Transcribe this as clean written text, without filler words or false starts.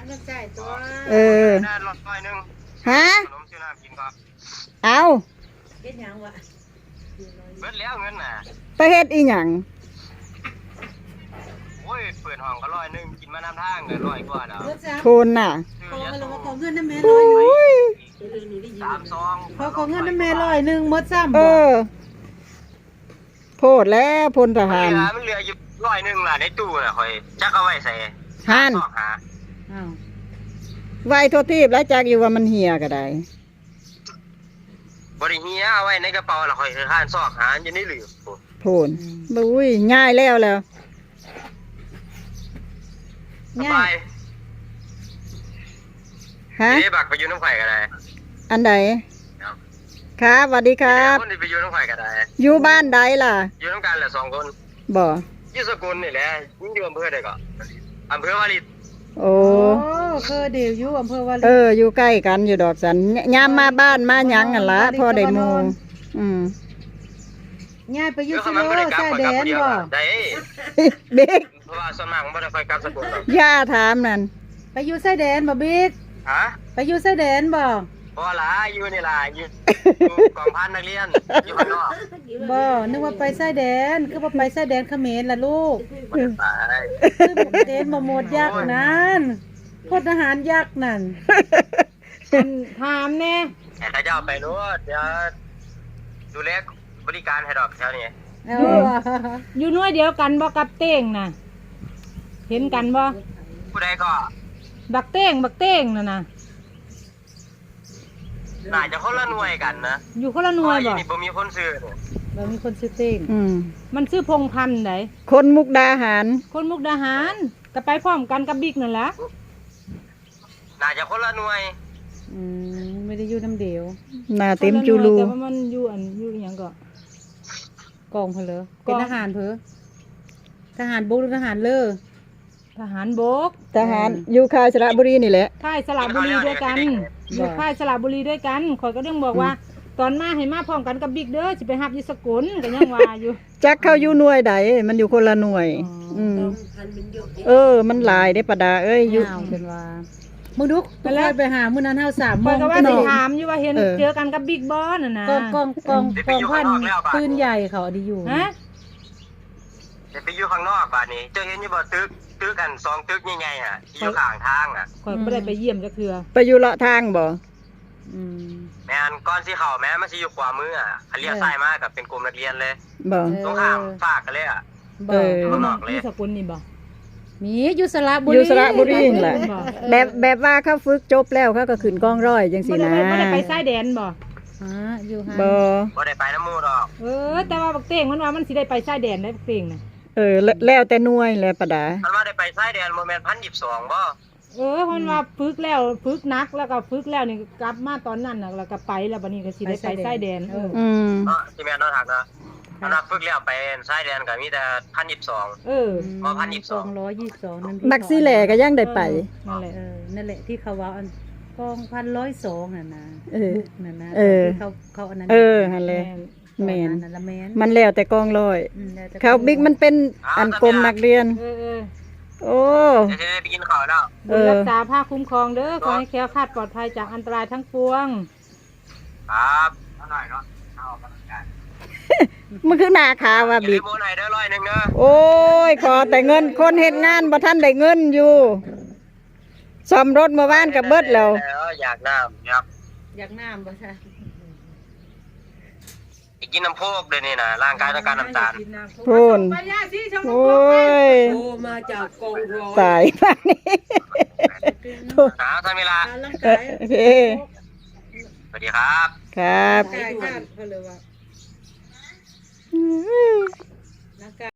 มันใส่ตัวได้รถไฟนึงฮะขนมซื้อน้ำกินก็เอาเฮ็ดหยังวะเบิดแล้วเงินน่ะไปเฮ็ดอีหยังโอ้ยเปิดห้องก็100กินมาน้ำทางก็100กว่าดอกคุณน่ะขอเงินน้ำแม่100 3 ซองขอเงินน้ำแม่100หมดซ้ำโพดแล้วพลทหารมันเหลืออยู่100ล่ะในตู้น่ะข่อยจักเอาไว้ใส่ห่านอ้าวไว้โทษทีแล้วจักอยู่ว่ามันเหี่ยก็ได้บ่ได้เฮียเอาไว้ในกระเป๋าล่ะข่อยห่านซอกหาอยู่ในหลืบโพนบุ้ยง่ายแล้วสบายฮะบักไปอยู่น้ำไข่ก็ได้อันใดครับสวัสดีครับคนที่ไปอยู่น้ำไข่ก็ได้อยู่บ้านใดล่ะอยู่น้ำกันแหละ2คนบ่อยู่สกุลนี่แหละยิ่งอยู่อำเภอใดก็อำเภอวาริตโอ้เดี๋ยวอยู่อำเภอวาริตอยู่ใกล้กันอยู่ดอกสันยามมาบ้านมาหยังกันละพอได้หมู่ย้ายไปอยู่ซิโร่ชายแดนบ่ได้บิ๊กเพราะว่าส่วนมากบ่ได้ค่อยกลับสกุลหรอกย่าถามนั่นไปอยู่ชายแดนบ่บิ๊กฮะไปอยู่ชายแดนบ่ล่ะอยู่นี่ล่ะอยู่กองพันนักเรียนอยู่ข้างนอกบ่นึกว่าไปชายแดนคือว่าไปชายแดนเขมรล่ะลูกบ่ไปคือเดนบ่หมดยักษ์นั่นพลทหารยักษ์นั่นถามแน่ถ้าจะเอาไปรู้เดี๋ยวดูแลบริการให้ดอกแถวนี้อยู่หน่วยเดียวกันบ่กับเต้งน่ะเห็นกันบ่ผู้ใดก็บักเต้งน่ะน่าจะคนละหน่วยกันนะอยู่คนละหน่วยบ่นี่บ่มีคนซื้อบ่มีคนซื้อเต้งมันซื้อพงพันธุ์ไดคนมุกดาหารก็ไปพร้อมกันกับบิ๊กนั่นแหละน่าจะคนละหน่วยไม่ได้อยู่น้ำเดียวน่าเต็มจูรูแต่ว่ามันอยู่หยังก็กองเพลอเป็นทหารเพอทหารบกหรือทหารเลอทหารบกทหารอยู่ค่ายสระบุรีนี่แหละค่ายสระบุรีด้วยกันอยู่ค่ายสระบุรีด้วยกันข่อยก็ยังบอกว่าตอนมาให้มาพร้อมกันกับบิ๊กเด้อสิไปรับอยู่สกุลก็ยังว่าอยู่จักเข้าอยู่หน่วยใดมันอยู่คนละหน่วยมันหลายได้ปะดาเอ้ยอยู่เป็นว่ามึงดุแล้วไปหามื้อนั้นเฮา3 โมงก็ว่าสิถามอยู่ว่าเห็นเจอกันกับบิ๊กบอสน่ะนะกองพันปืนใหญ่เขาดีอยู่ฮะจะไปอยู่ข้างนอกบ้านนี้เจ้าเห็นอยู่บ่ตึกกัน2ตึกใหญ่ๆอ่ะอยู่ข้างทางอ่ะข่อยบ่ได้ไปเยี่ยมจักเทื่อไปอยู่เลาะทางบ่แม่นก่อนสิเข้าแม่มันสิอยู่ขวามืออ่ะคันเลี้ยวซ้ายมาก็เป็นกลุ่มนักเรียนเลยบ่ตรงข้ามฝากกันเลยอ่ะข้างนอกเลยสกุลนี่บ่มีอยู่สระบุรีแหละแบบว่าเขาฝึกจบแล้วเขาก็ขึ้นกองร้อยจังซี่นะบ่ได้ไปชายแดนบ่อยู่ห่างบ่ได้ไปน้ำหมู่ดอกแต่ว่าบักเต้งมันว่ามันสิได้ไปชายแดนได้บักเต้งน่ะแล้วแต่หน่วยแล้วปะดามันว่าได้ไปชายแดนบ่แม่น1,022บ่มันว่าฝึกแล้วฝึกนักแล้วก็ฝึกแล้วนี่กลับมาตอนนั้นน่ะแล้วก็ไปแล้วบัดนี้ก็สิได้ไปชายแดนสิแม่นเนาะทักนะอันนั้นฝึกแล้วไปชายแดนก็มีแต่1,022บ่1,222นั่นบักซี่แหล่ก็ยังได้ไปนั่นแหละที่เขาว่าอันกอง1,102น่ะนะนั่นนะที่เขาอันนั้นหั่นแหละแม่นมันแล้วแต่กองร้อยเขาบิ๊กมันเป็นอันกรมนักเรียนโอ้จะได้ไปกินข้าวแล้วรักษาภาคคุ้มครองเด้อขอให้แคล้วคลาดปลอดภัยจากอันตรายทั้งปวงครับอร่อยเนาะเอากำลังกายมันคือหน้าขาวว่าบิ๊กโมไหนเด้อ100นึงเด้อโอ้ยขอแต่เงินคนเฮ็ดงานบ่ทันได้เงินอยู่ซ่อมรถเมื่อวานก็เบิดแล้วอยากน้ำครับอยากน้ำบ่ใช่กินน้ำโพกเลยนี่นะร่างกายต้องการน้ำตาลโพนโอ้ยมาจากกองร้อยตายป่านนี้ทำเวลาโอเคสวัสดีครับครับ